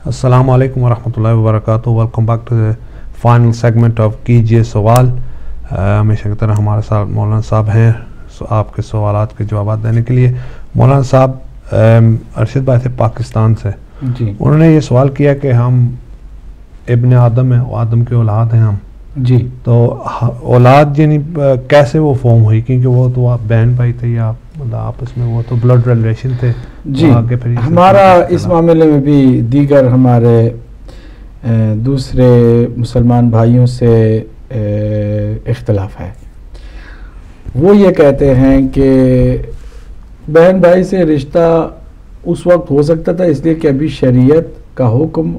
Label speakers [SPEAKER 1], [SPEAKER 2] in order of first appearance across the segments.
[SPEAKER 1] السلام علیکم ورحمۃ اللہ وبرکاتہ. Welcome back to the final segment of کیجیے سوال. ہمیشہ کی طرح ہمارے ساتھ مولانا صاحب ہیں آپ کے سوالات کے جوابات دینے کے لیے. مولانا صاحب ارشد بھائی تھے پاکستان سے
[SPEAKER 2] جی.
[SPEAKER 1] انہوں نے یہ سوال کیا کہ ہم ابن آدم ہیں, آدم کے اولاد ہیں ہم
[SPEAKER 2] جی.
[SPEAKER 1] تو اولاد یعنی کیسے وہ فارم ہوئی, کیونکہ وہ تو آپ بہن بھائی تھے یا مطلب آپس میں وہ تو بلڈ ریلیشن تھے.
[SPEAKER 2] جی ہمارا اس معاملے میں بھی دیگر ہمارے دوسرے مسلمان بھائیوں سے اختلاف ہے. وہ یہ کہتے ہیں کہ بہن بھائی سے رشتہ اس وقت ہو سکتا تھا اس لیے کہ ابھی شریعت کا حکم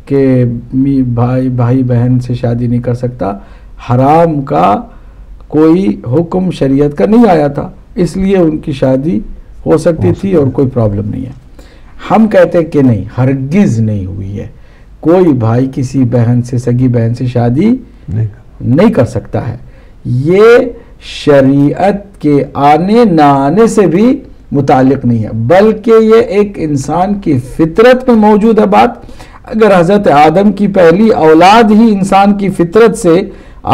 [SPEAKER 2] کہ بھائی بہن سے شادی نہیں کر سکتا, حرام کا کوئی حکم شریعت کا نہیں آیا تھا, اس لیے ان کی شادی ہو سکتی تھی اور کوئی پرابلم نہیں ہے. ہم کہتے ہیں کہ نہیں, ہرگز نہیں ہوئی ہے. کوئی بھائی کسی بہن سے, سگی بہن سے شادی نہیں کر سکتا ہے. یہ شریعت کے آنے نہ آنے سے بھی متعلق نہیں ہے, بلکہ یہ ایک انسان کی فطرت میں موجود ہے بات. اگر حضرت آدم کی پہلی اولاد ہی انسان کی فطرت سے,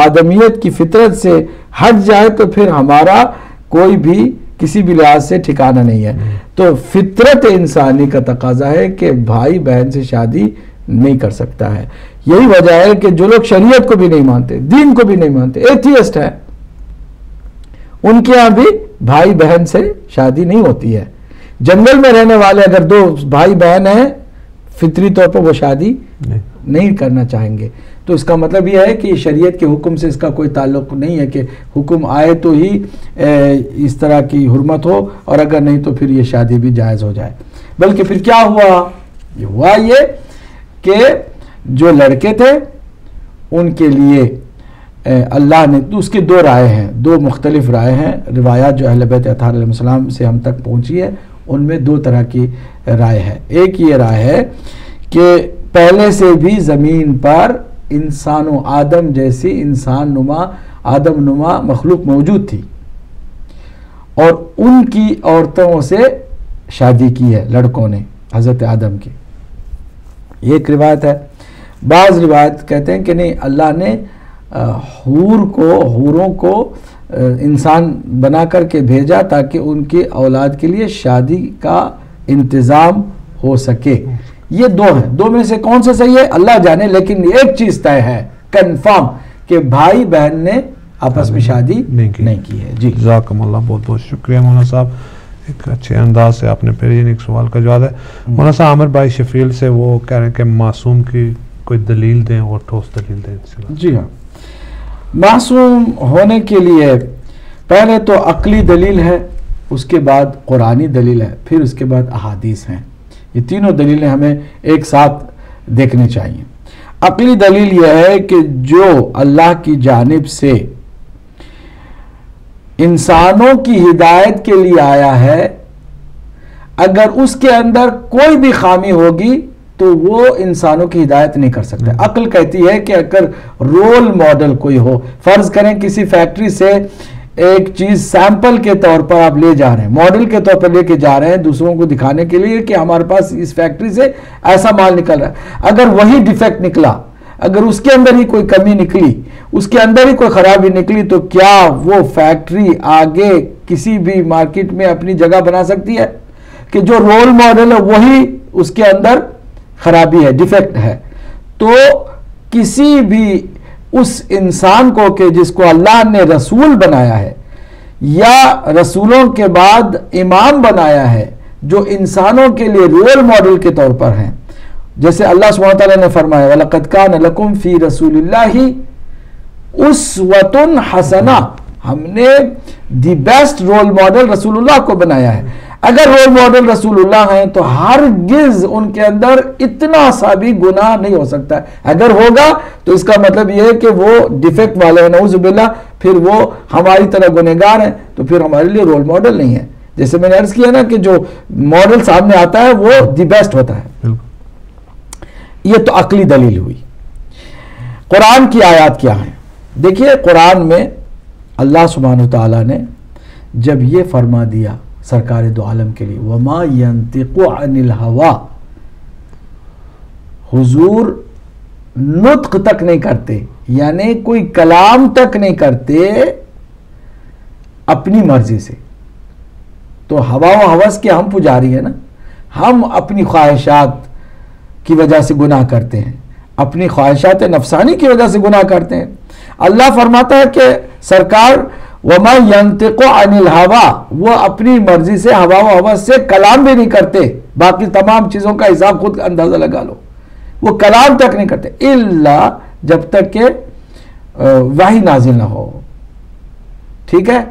[SPEAKER 2] آدمیت کی فطرت سے ہٹ جائے تو پھر ہمارا کوئی بھی کسی بھی لحاظ سے ٹھکانہ نہیں ہے. تو فطرت انسانی کا تقاضا ہے کہ بھائی بہن سے شادی نہیں کر سکتا ہے. یہی وجہ ہے کہ جو لوگ شریعت کو بھی نہیں مانتے, دین کو بھی نہیں مانتے, ایتھیسٹ ہیں, ان کے ہاں بھی بھائی بہن سے شادی نہیں ہوتی ہے. جنگل میں رہنے والے اگر دو بھائی بہن ہیں فطری طور پر وہ شادی نہیں کرنا چاہیں گے. تو اس کا مطلب یہ ہے کہ شریعت کے حکم سے اس کا کوئی تعلق نہیں ہے کہ حکم آئے تو ہی اس طرح کی حرمت ہو اور اگر نہیں تو پھر یہ شادی بھی جائز ہو جائے. بلکہ پھر کیا ہوا, یہ ہوا یہ کہ جو لڑکے تھے ان کے لیے اللہ نے, اس کی دو رائے ہیں, دو مختلف رائے ہیں. روایات جو اہل بیت اطہار علیہ السلام سے ہم تک پہنچی ہے ان میں دو طرح کی رائے ہے. ایک یہ رائے ہے کہ پہلے سے بھی زمین پر انسان و آدم جیسی انسان نما, آدم نما مخلوق موجود تھی اور ان کی عورتوں سے شادی کی ہے لڑکوں نے حضرت آدم کی. یہ ایک روایت ہے. بعض روایت کہتے ہیں کہ نہیں, اللہ نے حوروں کو انسان بنا کر کے بھیجا تاکہ ان کے اولاد کے لیے شادی کا انتظام ہو سکے. یہ دو ہیں, دو میں سے کون سا صحیح ہے اللہ جانے, لیکن ایک چیز طے ہے کنفرم کہ بھائی بہن نے آپس میں شادی نہیں کی ہے. جی
[SPEAKER 1] جزاکم اللہ, بہت بہت شکریہ مولانا صاحب, ایک اچھے انداز سے آپ نے پھر یہ ایک سوال کا جواب ہے. مولانا صاحب عامر بھائی شفیل سے وہ کہہ رہے ہیں کہ معصوم کی کوئی دلیل دیں اور ٹھوس دلیل دیں.
[SPEAKER 2] جی ہاں, معصوم ہونے کے لیے پہلے تو عقلی دلیل ہے, اس کے بعد قرآنی دلیل ہے, پھر اس کے بعد احادیث ہیں. یہ تینوں دلیلیں ہمیں ایک ساتھ دیکھنی چاہیے. عقلی دلیل یہ ہے کہ جو اللہ کی جانب سے انسانوں کی ہدایت کے لیے آیا ہے, اگر اس کے اندر کوئی بھی خامی ہوگی تو وہ انسانوں کی ہدایت نہیں کر سکتا. عقل کہتی ہے کہ اگر رول ماڈل کوئی ہو, فرض کریں کسی فیکٹری سے ایک چیز سیمپل کے طور پر آپ لے جا رہے ہیں, ماڈل کے طور پر لے کے جا رہے ہیں دوسروں کو دکھانے کے لیے کہ ہمارے پاس اس فیکٹری سے ایسا مال نکل رہا ہے. اگر وہی ڈیفیکٹ نکلا, اگر اس کے اندر ہی کوئی کمی نکلی, اس کے اندر ہی کوئی خرابی نکلی, تو کیا وہ فیکٹری آگے کسی بھی مارکیٹ میں اپنی جگہ بنا سکتی ہے؟ کہ جو رول ماڈل ہے وہی اس کے اندر خرابی ہے, ڈیفیکٹ ہے. تو کسی بھی اس انسان کو کہ جس کو اللہ نے رسول بنایا ہے یا رسولوں کے بعد امام بنایا ہے, جو انسانوں کے لیے رول ماڈل کے طور پر ہیں, جیسے اللہ سبحانہ وتعالی نے فرمایا وَلَقَدْ كَانَ لَكُمْ فِي رَسُولِ اللَّهِ أُسْوَةٌ حَسَنَةٌ, ہم نے دی بیسٹ رول ماڈل رسول اللہ کو بنایا ہے. اگر رول ماڈل رسول اللہ ہیں تو ہرگز ان کے اندر اتنا سا بھی گناہ نہیں ہو سکتا ہے. اگر ہوگا تو اس کا مطلب یہ ہے کہ وہ ڈیفیکٹ والے ہیں, نعوذ باللہ, پھر وہ ہماری طرح گنہگار ہیں, تو پھر ہمارے لیے رول ماڈل نہیں ہے. جیسے میں نے عرض کیا نا کہ جو ماڈل سامنے آتا ہے وہ دی بیسٹ ہوتا ہے. یہ تو عقلی دلیل ہوئی. قرآن کی آیات کیا ہیں؟ دیکھیے قرآن میں اللہ سبحانہ وتعالی نے جب یہ فرما دیا سرکار دو عالم کے لیے وَمَا يَنْتِقُ عَنِ الْهَوَىٰ, حضور نطق تک نہیں کرتے، یعنی کوئی کلام تک نہیں کرتے اپنی مرضی سے. تو ہوا و ہوس کے ہم پجاری ہیں نا، ہم اپنی خواہشات کی وجہ سے گناہ کرتے ہیں، اپنی خواہشات نفسانی کی وجہ سے گناہ کرتے ہیں. اللہ فرماتا ہے کہ سرکار وَمَا يَنْتِقُ عَنِ الْهَوَىٰ، وہ اپنی مرضی سے ہوا و ہوس سے کلام بھی نہیں کرتے. باقی تمام چیزوں کا حساب خود اندازہ لگا لو، وہ کلام تک نہیں کرتے الا جب تک کہ وحی نازل نہ ہو. ٹھیک ہے؟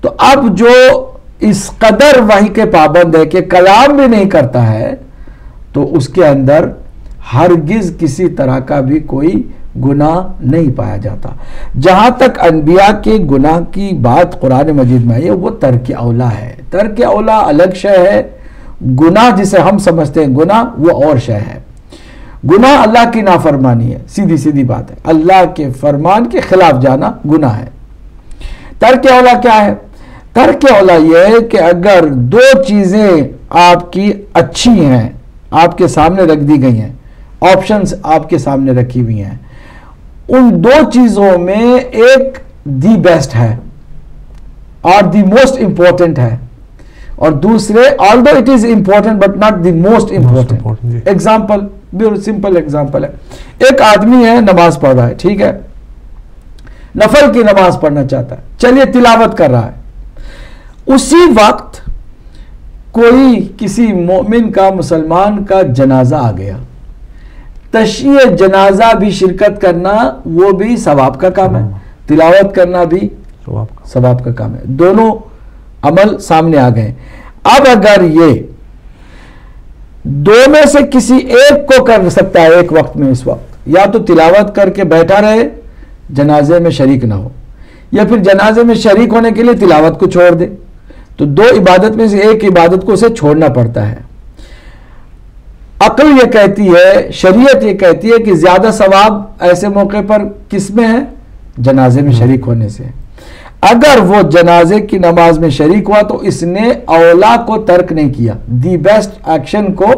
[SPEAKER 2] تو اب جو اس قدر وحی کے پابند ہے کہ کلام بھی نہیں کرتا ہے، تو اس کے اندر ہرگز کسی طرح کا بھی کوئی گناہ نہیں پایا جاتا. جہاں تک انبیاء کے گناہ کی بات قرآن مجید میں ہے وہ ترک اولا ہے. ترک اولا الگ شے ہے، گناہ جسے ہم سمجھتے ہیں گناہ وہ اور شے ہے. گناہ اللہ کی نافرمانی ہے، سیدھی سیدھی بات ہے، اللہ کے فرمان کے خلاف جانا گناہ ہے. ترک اولا کیا ہے؟ ترک اولا یہ ہے کہ اگر دو چیزیں آپ کی اچھی ہیں، آپ کے سامنے رکھ دی گئی ہیں، آپشنز آپ کے سامنے رکھی ہوئی ہیں، ان دو چیزوں میں ایک دی بیسٹ ہے اور دی موسٹ امپورٹنٹ ہے، اور دوسرے although it is important but not the most important. Example, simple example ہے، ایک آدمی ہے نماز پڑھ رہا ہے، ٹھیک ہے، نفل کی نماز پڑھنا چاہتا ہے، چلیے تلاوت کر رہا ہے. اسی وقت کوئی کسی مومن کا، مسلمان کا جنازہ آ گیا. تشییع جنازہ بھی شرکت کرنا وہ بھی ثواب کا کام ہے، تلاوت کرنا بھی ثواب کا کام ہے. دونوں عمل سامنے آ گئے. اب اگر یہ دو میں سے کسی ایک کو کر سکتا ہے ایک وقت میں، اس وقت یا تو تلاوت کر کے بیٹھا رہے، جنازے میں شریک نہ ہو، یا پھر جنازے میں شریک ہونے کے لیے تلاوت کو چھوڑ دے، تو دو عبادت میں سے ایک عبادت کو اسے چھوڑنا پڑتا ہے. عقل یہ کہتی ہے، شریعت یہ کہتی ہے کہ زیادہ ثواب ایسے موقع پر کس میں ہے؟ جنازے میں شریک ہونے سے. اگر وہ جنازے کی نماز میں شریک ہوا تو اس نے اولا کو ترک نہیں کیا، دی بیسٹ ایکشن کو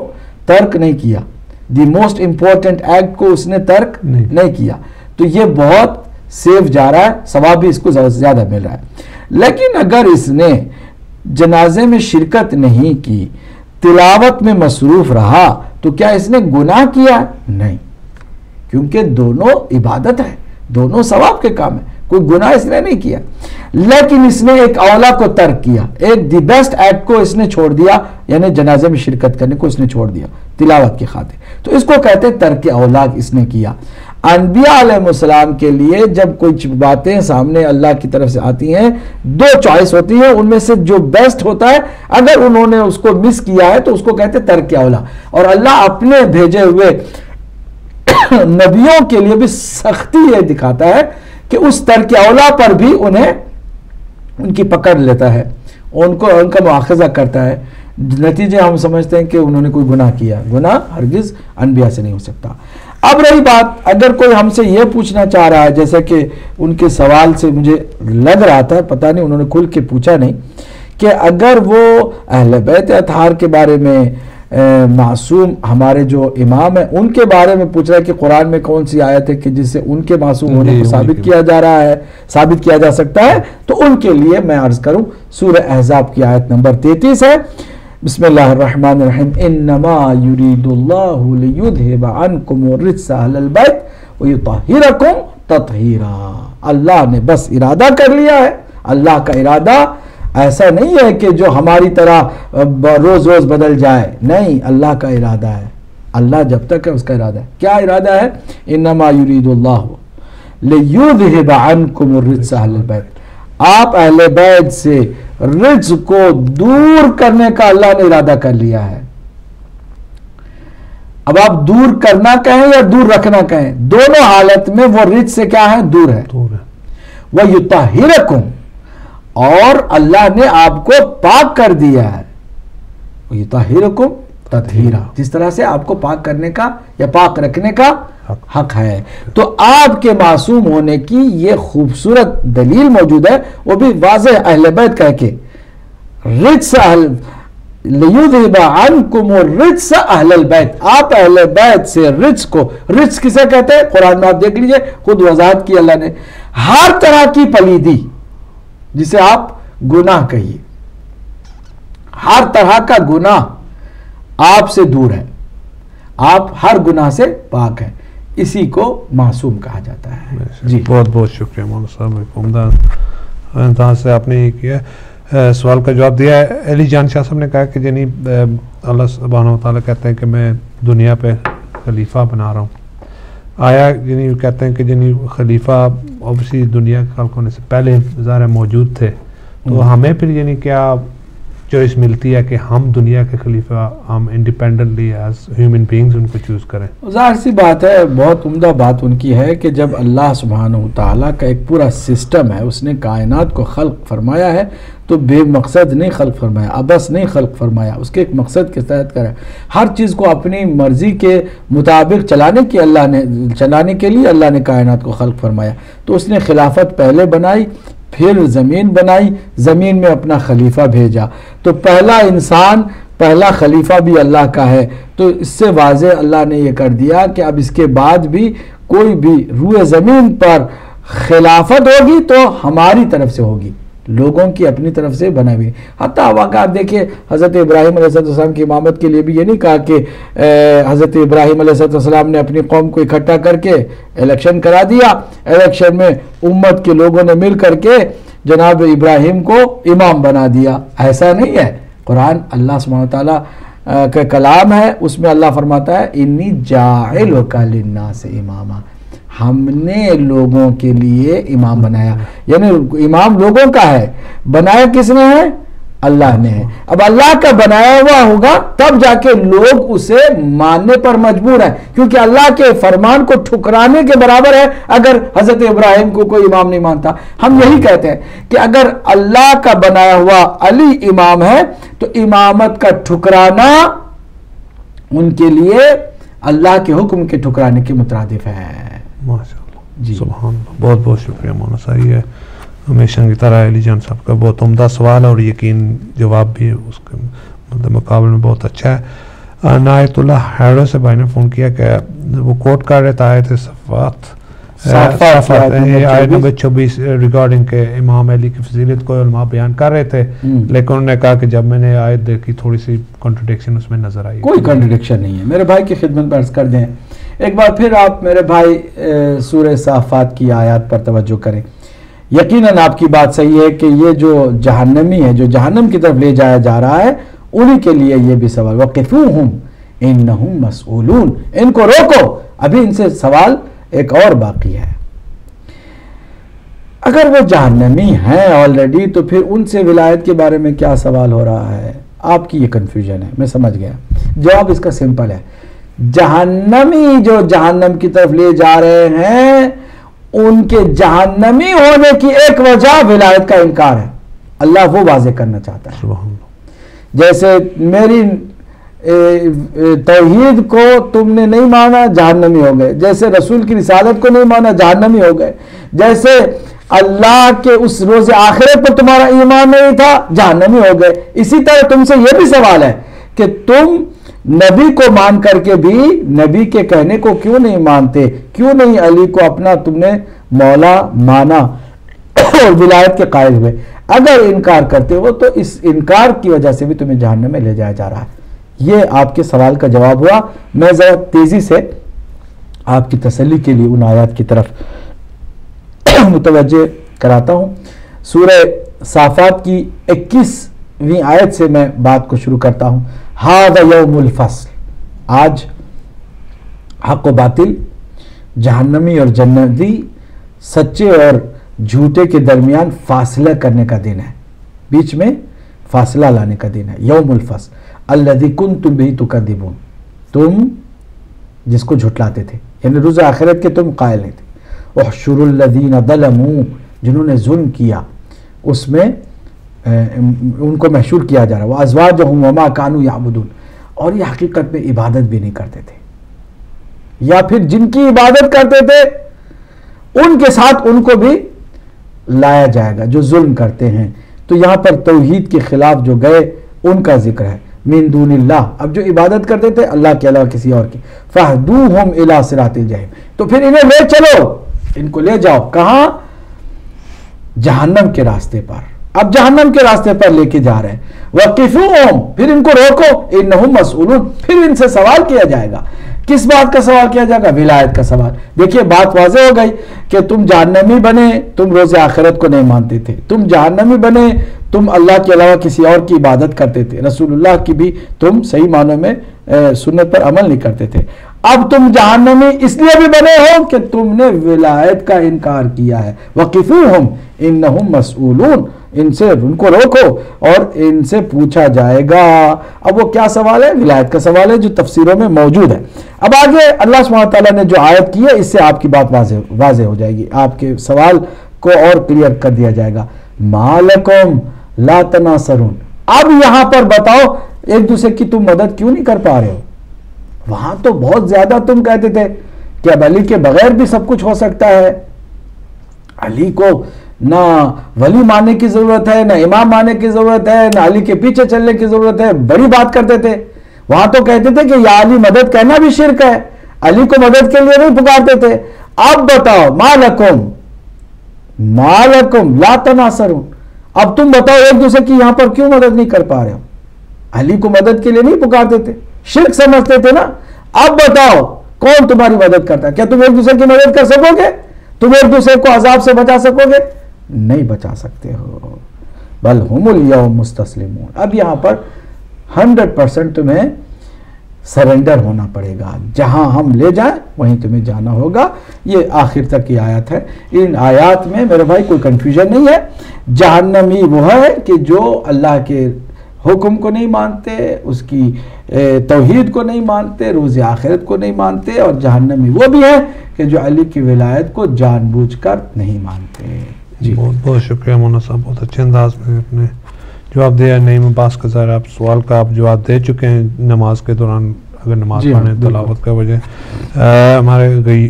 [SPEAKER 2] ترک نہیں کیا، دی موسٹ امپورٹنٹ ایکٹ کو اس نے ترک نہیں کیا. تو یہ بہت سیف جا رہا ہے، ثواب بھی اس کو زیادہ مل رہا ہے. لیکن اگر اس نے جنازے میں شرکت نہیں کی، تلاوت میں مصروف رہا، تو کیا اس نے گناہ کیا؟ نہیں، کیونکہ دونوں عبادت ہے، دونوں ثواب کے کام ہیں، کوئی گناہ اس نے نہیں کیا. لیکن اس نے ایک اولا کو ترک کیا، ایک دی بیسٹ ایکٹ کو اس نے چھوڑ دیا، یعنی جنازے میں شرکت کرنے کو اس نے چھوڑ دیا تلاوت کی خاطر. تو اس کو کہتے ہیں ترک اولا اس نے کیا. انبیاء علیہ السلام کے لیے جب کوئی باتیں سامنے اللہ کی طرف سے آتی ہیں، دو چوائس ہوتی ہیں، ان میں سے جو بیسٹ ہوتا ہے اگر انہوں نے اس کو مس کیا ہے تو اس کو کہتے ہیں ترک اولا. اور اللہ اپنے بھیجے ہوئے نبیوں کے لیے بھی سختی یہ دکھاتا ہے کہ اس ترک اولا پر بھی ان کی پکڑ لیتا ہے، ان کا مواخذہ کرتا ہے. نتیجے ہم سمجھتے ہیں کہ انہوں نے کوئی گناہ کیا، گناہ ہرگز انبیاء سے نہیں ہو سکتا. اب رہی بات، اگر کوئی ہم سے یہ پوچھنا چاہ رہا ہے، جیسا کہ ان کے سوال سے مجھے لگ رہا تھا، پتہ نہیں انہوں نے کھل کے پوچھا نہیں، کہ اگر وہ اہل بیت اطہار کے بارے میں، معصوم ہمارے جو امام ہیں ان کے بارے میں پوچھ رہا ہے کہ قرآن میں کون سی آیت ہے کہ جس سے ان کے معصوم ہونے کو ثابت کیا جا رہا ہے، ثابت کیا جا سکتا ہے، تو ان کے لیے میں عرض کروں سورہ احزاب کی آیت نمبر 33 ہے. بسم اللہ الرحمن الرحیم. انما یرید اللہ لیذھب عنکم الرجس اہل البیت ویطہرکم تطہیرا. اللہ نے بس ارادہ کر لیا ہے. اللہ کا ارادہ ایسا نہیں ہے کہ جو ہماری طرح روز روز بدل جائے، نہیں، اللہ کا ارادہ ہے. اللہ جب تک ہے اس کا ارادہ ہے. کیا ارادہ ہے؟ انما یرید اللہ لیذھب عنکم الرجس اہل البیت. آپ اہل بیت سے رجس کو دور کرنے کا اللہ نے ارادہ کر لیا ہے. اب آپ دور کرنا کہیں یا دور رکھنا کہیں، دونوں حالت میں وہ رجس سے کیا ہے؟ دور ہے. وَيُطَهِّرَكُمْ، اور اللہ نے آپ کو پاک کر دیا ہے. وَيُطَهِّرَكُمْ تطہیرا، جس طرح سے آپ کو پاک کرنے کا یا پاک رکھنے کا حق ہے. تو آپ کے معصوم ہونے کی یہ خوبصورت دلیل موجود ہے، وہ بھی واضح اہل بیت کہہ کے. رجس لِيُذْهِبَ عَنْكُمُ الرِّجْسَ أَهْلَ الْبَيْتِ، آپ اہل بیت سے رجس کو، رجس کسے کہتے ہیں؟ قرآن میں آپ دیکھ لیجئے، خود وضاحت کی اللہ نے، ہر طرح کی پلیدی جسے آپ گناہ کہیے، ہر طرح کا گناہ آپ سے دور ہے، آپ ہر گناہ سے پاک ہیں، اسی کو معصوم کہا جاتا ہے.
[SPEAKER 1] جی بہت بہت شکریہ مولانا صاحب، ایک عمدہ انداز سے آپ نے یہ کیا سوال کا جواب دیا ہے. علی جان شاہ صاحب نے کہا کہ یعنی اللہ سبحانہ و تعالیٰ کہتے ہیں کہ میں دنیا پہ خلیفہ بنا رہا ہوں، آیا یعنی کہتے ہیں کہ یعنی خلیفہ اوبیسلی دنیا کے خلق ہونے سے پہلے ظاہر موجود تھے، تو ہمیں پھر یعنی کیا چوائس ملتی ہے کہ ہم دنیا کے خلیفہ ہم انڈیپینڈنٹلی ایز ہیومن بینگز ان کو چوز کریں؟
[SPEAKER 2] ظاہر سی بات ہے، بہت عمدہ بات ان کی ہے کہ جب اللہ سبحانہ و تعالیٰ کا ایک پورا سسٹم ہے، اس نے کائنات کو خلق فرمایا ہے تو بے مقصد نہیں خلق فرمایا، ابس نہیں خلق فرمایا، اس کے ایک مقصد کے تحت کرا. ہر چیز کو اپنی مرضی کے مطابق چلانے کے لیے اللہ نے کائنات کو خلق فرمایا. تو اس نے خلافت پہلے بنائی، پھر زمین بنائی، زمین میں اپنا خلیفہ بھیجا. تو پہلا انسان، پہلا خلیفہ بھی اللہ کا ہے. تو اس سے واضح اللہ نے یہ کر دیا کہ اب اس کے بعد بھی کوئی بھی روئے زمین پر خلافت ہوگی تو ہماری طرف سے ہوگی، لوگوں کی اپنی طرف سے بنا ہوئی. حتیٰ واقعہ آپ دیکھیں، حضرت ابراہیم علیہ السلام کی امامت کے لیے بھی یہ نہیں کہا کہ حضرت ابراہیم علیہ السلام نے اپنی قوم کو اکٹھا کر کے الیکشن کرا دیا، الیکشن میں امت کے لوگوں نے مل کر کے جناب ابراہیم کو امام بنا دیا. ایسا نہیں ہے. قرآن اللہ سبحانہ تعالیٰ کا کلام ہے، اس میں اللہ فرماتا ہے انی جاعلک للناس اماما، ہم نے لوگوں کے لیے امام بنایا. یعنی امام لوگوں کا ہے، بنایا کس نے ہے؟ اللہ نے ہے. اب اللہ کا بنایا ہوا ہوگا تب جا کے لوگ اسے ماننے پر مجبور ہیں، کیونکہ اللہ کے فرمان کو ٹھکرانے کے برابر ہے اگر حضرت ابراہیم کو کوئی امام نہیں مانتا. ہم یہی کہتے ہیں کہ اگر اللہ کا بنایا ہوا علی امام ہے تو امامت کا ٹھکرانا ان کے لیے اللہ کے حکم کے ٹھکرانے کے مترادف ہے.
[SPEAKER 1] ماشاء اللہ، جی سبحان اللہ، بہت بہت شکریہ مولانا صاحب. یہ ہمیشہ کی طرح علی جان صاحب کا بہت عمدہ سوال اور یقین جواب بھی اس کے مقابلے میں بہت اچھا ہے. نایت اللہ ہیرو سے بھائی نے فون کیا کہ وہ کوٹ کر رہے تھے آیت صفات آیت نمبر 24 ریگارڈنگ کہ امام علی کی فضیلت کو علماء بیان کر رہے تھے، لیکن انہوں نے کہا کہ جب میں نے آیت دیکھی تھوڑی سی کنٹرڈکشن اس میں نظر آئی.
[SPEAKER 2] کوئی کنٹرڈکشن نہیں ہے. میرے بھائی کی خدمت میں عرض کر دیں ایک بار پھر آپ میرے بھائی سورہ صافات کی آیات پر توجہ کریں. یقیناً آپ کی بات صحیح ہے کہ یہ جو جہنمی ہے، جو جہنم کی طرف لے جایا جا رہا ہے، انہی کے لیے یہ بھی سوال وَقِفُوهُمْ إِنَّهُمْ مَسْئُولُونَ، ان کو روکو، ابھی ان سے سوال ایک اور باقی ہے. اگر وہ جہنمی ہیں آلریڈی تو پھر ان سے ولایت کے بارے میں کیا سوال ہو رہا ہے؟ آپ کی یہ کنفیوژن ہے، میں سمجھ گیا. جواب اس کا سمپل ہے. جہنمی جو جہنم کی طرف لے جا رہے ہیں ان کے جہنمی ہونے کی ایک وجہ ولایت کا انکار ہے. اللہ وہ واضح کرنا چاہتا ہے. جیسے میری توحید کو تم نے نہیں مانا، جہنمی ہو گئے. جیسے رسول کی رسالت کو نہیں مانا، جہنمی ہو گئے. جیسے اللہ کے اس روز آخرت پر تمہارا ایمان نہیں تھا، جہنمی ہو گئے. اسی طرح تم سے یہ بھی سوال ہے کہ تم نبی کو مان کر کے بھی نبی کے کہنے کو کیوں نہیں مانتے؟ کیوں نہیں علی کو اپنا تم نے مولا مانا اور ولایت کے قائل ہوئے؟ اگر انکار کرتے ہو تو اس انکار کی وجہ سے بھی تمہیں جہنم میں لے جایا جا رہا ہے. یہ آپ کے سوال کا جواب ہوا. میں ذرا تیزی سے آپ کی تسلی کے لیے ان آیات کی طرف متوجہ کراتا ہوں. سورہ صافات کی 21ویں آیت سے میں بات کو شروع کرتا ہوں. ھذا یوم الفصل، آج حق و باطل، جہنمی اور جنتی، سچے اور جھوٹے کے درمیان فاصلہ کرنے کا دن ہے، بیچ میں فاصلہ لانے کا دن ہے. یوم الفصل الذی کنتم بہ تکذبون، تم جس کو جھٹلاتے تھے، یعنی روز آخرت کے تم قائل نہیں تھے. احشروا الذین ظلموا، جنہوں نے ظلم کیا، اس میں ان کو محشور کیا جا رہا ہے. وازواجہم وما کانوا یعبدون، اور یہ حقیقت میں عبادت بھی نہیں کرتے تھے، یا پھر جن کی عبادت کرتے تھے ان کے ساتھ ان کو بھی لایا جائے گا جو ظلم کرتے ہیں. تو یہاں پر توحید کے خلاف جو گئے ان کا ذکر ہے. من دون اللہ، اب جو عبادت کرتے تھے اللہ کے علاوہ کسی اور کی، فاہدوہم الی صراط الجحیم، تو پھر انہیں لے چلو، ان کو لے جاؤ کہاں؟ جہنم کے راستے پر. اب جہنم کے راستے پر لے کے جا رہے ہیں. وقفوہم، پھر ان کو روکو، انہم مسئولون، پھر ان سے سوال کیا جائے گا. کس بات کا سوال کیا جائے گا؟ ولایت کا سوال. دیکھیے بات واضح ہو گئی کہ تم جہنمی بنے، تم روز آخرت کو نہیں مانتے تھے، تم جہنمی بنے، تم اللہ کے علاوہ کسی اور کی عبادت کرتے تھے، رسول اللہ کی بھی تم صحیح معنوں میں سنت پر عمل نہیں کرتے تھے. اب تم جہنمی اس لیے بھی بنے ہو کہ تم نے ولایت کا انکار کیا ہے. وقفوہم انہم مسئولون، ان سے ان کو روکو اور ان سے پوچھا جائے گا. اب وہ کیا سوال ہے؟ ولایت کا سوال ہے جو تفسیروں میں موجود ہے. اب آگے اللہ سبحانہ تعالیٰ نے جو آیت کی ہے اس سے آپ کی بات واضح ہو جائے گی، آپ کے سوال کو اور کلیئر کر دیا جائے گا. ما لکم لا تناصرون، اب یہاں پر بتاؤ ایک دوسرے کی تم مدد کیوں نہیں کر پا رہے ہو؟ وہاں تو بہت زیادہ تم کہتے تھے کہ اب علی کے بغیر بھی سب کچھ ہو سکتا ہے، علی کو نہ ولی ماننے کی ضرورت ہے، نہ امام ماننے کی ضرورت ہے، نہ علی کے پیچھے چلنے کی ضرورت ہے، بڑی بات کرتے تھے. وہاں تو کہتے تھے کہ یا علی مدد کہنا بھی شرک ہے، علی کو مدد کے لیے نہیں پکارتے تھے. اب بتاؤ ما لکم لا تناصرون، اب تم بتاؤ ایک دوسرے کی یہاں پر کیوں مدد نہیں کر پا رہے ہو؟ علی کو مدد کے لیے نہیں پکارتے تھے، شرک سمجھتے تھے نا. اب بتاؤ کون تمہاری مدد کرتا ہے؟ کیا تم ایک دوسرے کی مدد کر سکو گے؟ تم ایک دوسرے کو عذاب سے بچا سکو گے؟ نہیں بچا سکتے ہو. بل ہم الیوم مستسلمون، اب یہاں پر 100% تمہیں سرنڈر ہونا پڑے گا، جہاں ہم لے جائیں وہیں تمہیں جانا ہوگا. یہ آخر تک کی آیت ہے. ان آیات میں میرے بھائی کوئی کنفیوژن نہیں ہے. جہنمی وہ ہے کہ جو اللہ کے حکم کو نہیں مانتے، اس کی توحید کو نہیں مانتے، روز آخرت کو نہیں مانتے، اور جہنمی وہ بھی ہے کہ جو علی کی ولایت کو جان بوجھ کر نہیں مانتے. جی
[SPEAKER 1] بہت بہت شکریہ مولانا صاحب، بہت اچھے انداز میں آپ نے جواب دیا. نعیم عباس کا ظاہر آپ سوال کا آپ جواب دے چکے ہیں نماز کے دوران، اگر نماز پڑھیں تلاوت کا وجہ. ہمارے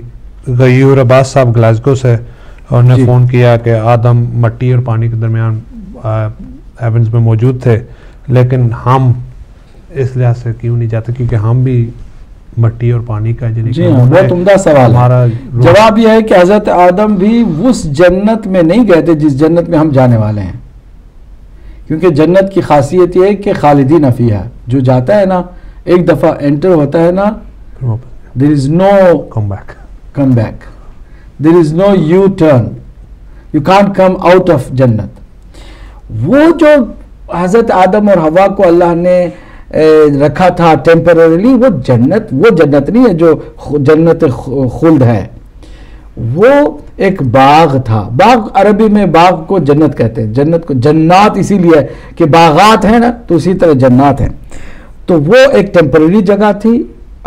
[SPEAKER 1] غیور عباس صاحب گلاسگو سے اور نے فون کیا کہ آدم مٹی اور پانی کے درمیان ایونز میں موجود تھے، لیکن ہم اس لحاظ سے کیوں نہیں جاتے کیونکہ ہم بھی مٹی اور پانی کا
[SPEAKER 2] جی ہاں، بہت عمدہ سوال ہے. جواب یہ ہے کہ حضرت آدم بھی اس جنت میں نہیں گئے تھے جس جنت میں ہم جانے والے ہیں، کیونکہ جنت کی خاصیت یہ ہے کہ خالدین فیہا، جو جاتا ہے نا ایک دفعہ انٹر ہوتا ہے نا، there is no come back, there is no U-turn, you can't come out of جنت. وہ جو حضرت آدم اور حوا کو اللہ نے رکھا تھا ٹیمپرریلی، وہ جنت نہیں ہے جو جنت خلد ہے، وہ ایک باغ تھا. باغ عربی میں باغ کو جنت کہتے ہیں، جنت کو جنات اسی لیے کہ باغات ہیں نا، تو اسی طرح جنات ہیں. تو وہ ایک ٹیمپرری جگہ تھی.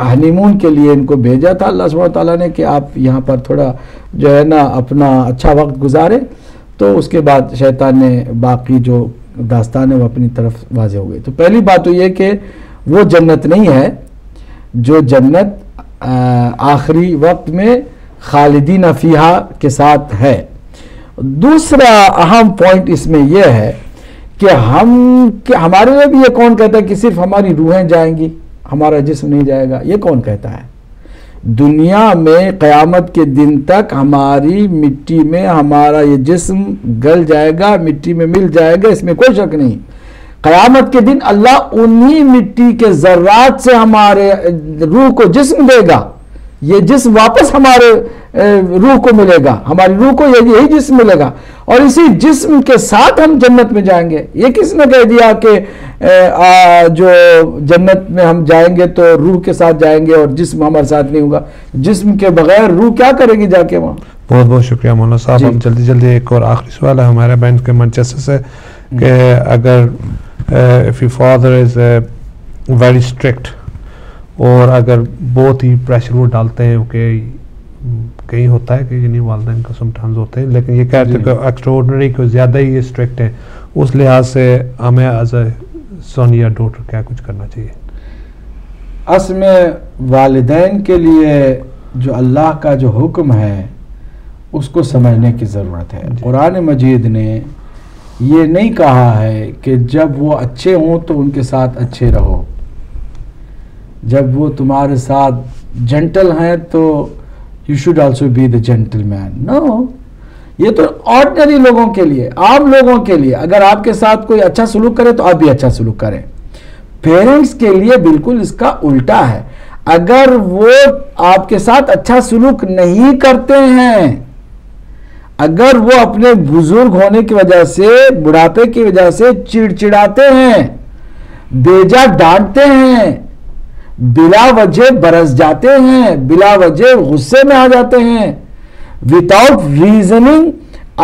[SPEAKER 2] ہنی مون کے لیے ان کو بھیجا تھا اللہ سبحانہ تعالیٰ نے کہ آپ یہاں پر تھوڑا جو ہے نا اپنا اچھا وقت گزارے. تو اس کے بعد شیطان نے باقی جو داستان ہے وہ اپنی طرف واضح ہو گئی. تو پہلی بات تو یہ کہ وہ جنت نہیں ہے جو جنت آخری وقت میں خالدین فیہا کے ساتھ ہے. دوسرا اہم پوائنٹ اس میں یہ ہے کہ ہمارے لیے بھی یہ کون کہتا ہے کہ صرف ہماری روحیں جائیں گی، ہمارا جسم نہیں جائے گا؟ یہ کون کہتا ہے؟ دنیا میں قیامت کے دن تک ہماری مٹی میں ہمارا یہ جسم گل جائے گا، مٹی میں مل جائے گا، اس میں کوئی شک نہیں. قیامت کے دن اللہ انہی مٹی کے ذرات سے ہمارے روح کو جسم دے گا. یہ جسم واپس ہمارے روح کو ملے گا، ہماری روح کو یہی جسم ملے گا، اور اسی جسم کے ساتھ ہم جنت میں جائیں گے. یہ کس نے کہہ دیا کہ جو جنت میں ہم جائیں گے تو روح کے ساتھ جائیں گے اور جسم ہمارے ساتھ نہیں ہوگا؟ جسم کے بغیر روح کیا کرے گی جا کے وہاں؟
[SPEAKER 1] بہت بہت شکریہ مولانا صاحب. ہم جلدی ایک اور آخری سوال ہے ہمارے بینچ کے منچسٹر سے کہ اگر if your father is very strict اور اگر بہت ہی پریشر وہ ڈالتے ہیں کہ کہیں ہوتا ہے کہ یعنی والدین کا سمٹائمز ہوتے ہیں، لیکن یہ کہتے ہیں کہ ایکسٹراڈنری کو زیادہ ہی اسٹرکٹ ہے، اس لحاظ سے ہمیں ایز اے سن یا ڈاٹر کیا کچھ کرنا چاہیے؟
[SPEAKER 2] اصل میں والدین کے لیے جو اللہ کا جو حکم ہے اس کو سمجھنے کی ضرورت ہے. قرآن مجید نے یہ نہیں کہا ہے کہ جب وہ اچھے ہوں تو ان کے ساتھ اچھے رہو، جب وہ تمہارے ساتھ جنٹل ہیں تو you should also be the gentleman. No, یہ تو آرڈنری لوگوں کے لیے، عام لوگوں کے لیے. اگر آپ کے ساتھ کوئی اچھا سلوک کرے تو آپ بھی اچھا سلوک کریں. پیرنٹس کے لیے بالکل اس کا الٹا ہے. اگر وہ آپ کے ساتھ اچھا سلوک نہیں کرتے ہیں، اگر وہ اپنے بزرگ ہونے کی وجہ سے، بڑھاپے کی وجہ سے چڑچڑاتے ہیں، بیجا ڈانٹتے ہیں، بلا وجہ برس جاتے ہیں، بلا وجہ غصے میں آ جاتے ہیں، without reasoning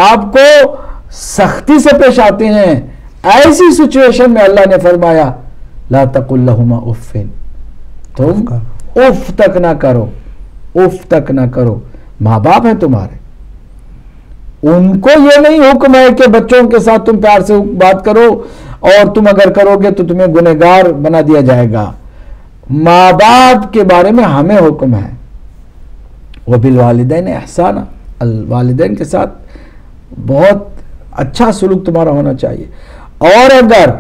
[SPEAKER 2] آپ کو سختی سے پیش آتے ہیں، ایسی سچویشن میں اللہ نے فرمایا لا تقل لهما اف، تم اف تک نہ کرو، اف تک نہ کرو. ماں باپ ہیں تمہارے، ان کو یہ نہیں حکم ہے کہ بچوں کے ساتھ تم پیار سے بات کرو، اور تم اگر کرو گے تو تمہیں گنہگار بنا دیا جائے گا. ماں باپ کے بارے میں ہمیں حکم ہے وبالوالدین احسانا، والدین کے ساتھ بہت اچھا سلوک تمہارا ہونا چاہیے. اور اگر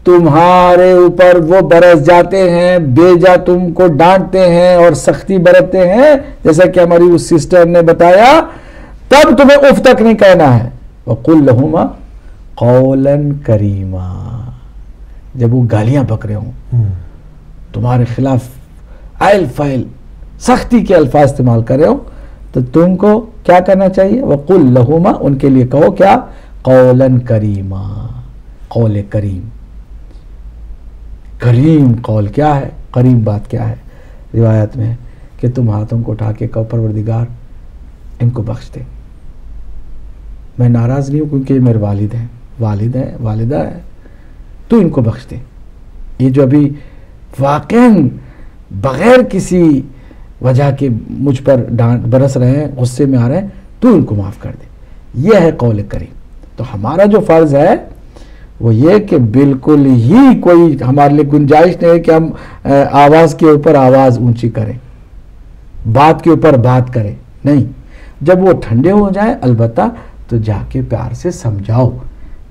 [SPEAKER 2] تمہارے اوپر وہ برس جاتے ہیں، بیجا تم کو ڈانٹتے ہیں اور سختی برتتے ہیں، جیسا کہ ہماری اس سسٹر نے بتایا، تب تمہیں اف تک نہیں کہنا ہے. وَقُلْ لَهُمَا قَوْلًا كَرِيمًا. جب وہ گالیاں پک رہے ہوں، تمہارے خلاف آئل فائل سختی کے الفاظ استعمال کر رہے ہو، تو تم کو کیا کرنا چاہیے؟ وَقُلْ لَهُمَا، ان کے لیے کہو کیا؟ قَوْلًا كَرِيمًا، قول کریم. کریم قول کیا ہے؟ کریم بات کیا ہے؟ روایت میں کہ تم ہاتھوں کو اٹھا کے کہو پروردگار ان کو بخش دے، میں ناراض نہیں ہوں کیونکہ یہ میرے والد ہیں، والدہ ہے، تو ان کو بخش دے. یہ جو ابھی واقعاً بغیر کسی وجہ کے مجھ پر ڈانٹ برس رہے ہیں، غصے میں آ رہے ہیں، تو ان کو معاف کر دے. یہ ہے قول کریم. تو ہمارا جو فرض ہے وہ یہ کہ بالکل ہی کوئی ہمارے لیے گنجائش نہیں ہے کہ ہم آواز کے اوپر آواز اونچی کریں، بات کے اوپر بات کریں. نہیں، جب وہ ٹھنڈے ہو جائیں البتہ تو جا کے پیار سے سمجھاؤ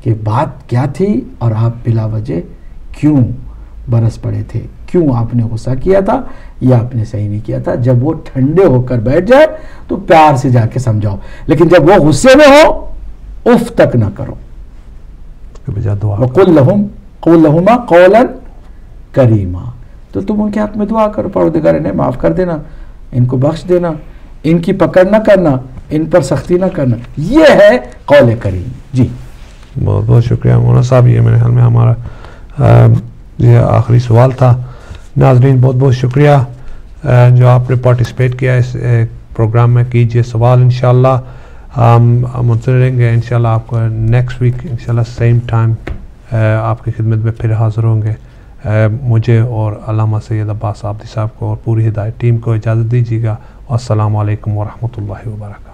[SPEAKER 2] کہ بات کیا تھی اور آپ بلا وجہ کیوں برس پڑے تھے، کیوں آپ نے غصہ کیا تھا یا آپ نے صحیح نہیں کیا تھا. جب وہ ٹھنڈے ہو کر بیٹھ جائے تو پیار سے جا کے سمجھاؤ. لیکن جب وہ غصے میں ہو، اف تک نہ کرو. وَقُلْ لَهُمَا قَوْلًا كَرِيمًا. تو تم ان کے حق میں دعا کرو، پروردگار انہیں معاف کر دینا، ان کو بخش دینا، ان کی پکڑ نہ کرنا، ان پر سختی نہ کرنا. یہ ہے قول کریم. جی
[SPEAKER 1] بہت بہت شکریہ مولانا صاحب. یہ میرے خیال میں ہمارا یہ آخری سوال تھا. ناظرین بہت بہت شکریہ جو آپ نے پارٹیسپیٹ کیا اس پروگرام میں. کیجئے سوال، انشاءاللہ ہم منتظر رہیں گے. انشاءاللہ آپ کو نیکسٹ ویک انشاءاللہ سیم ٹائم آپ کی خدمت میں پھر حاضر ہوں گے. مجھے اور علامہ سید عباس عابدی صاحب کو اور پوری ہدایت ٹیم کو اجازت دیجیے گا. السلام علیکم ورحمۃ اللہ وبرکاتہ.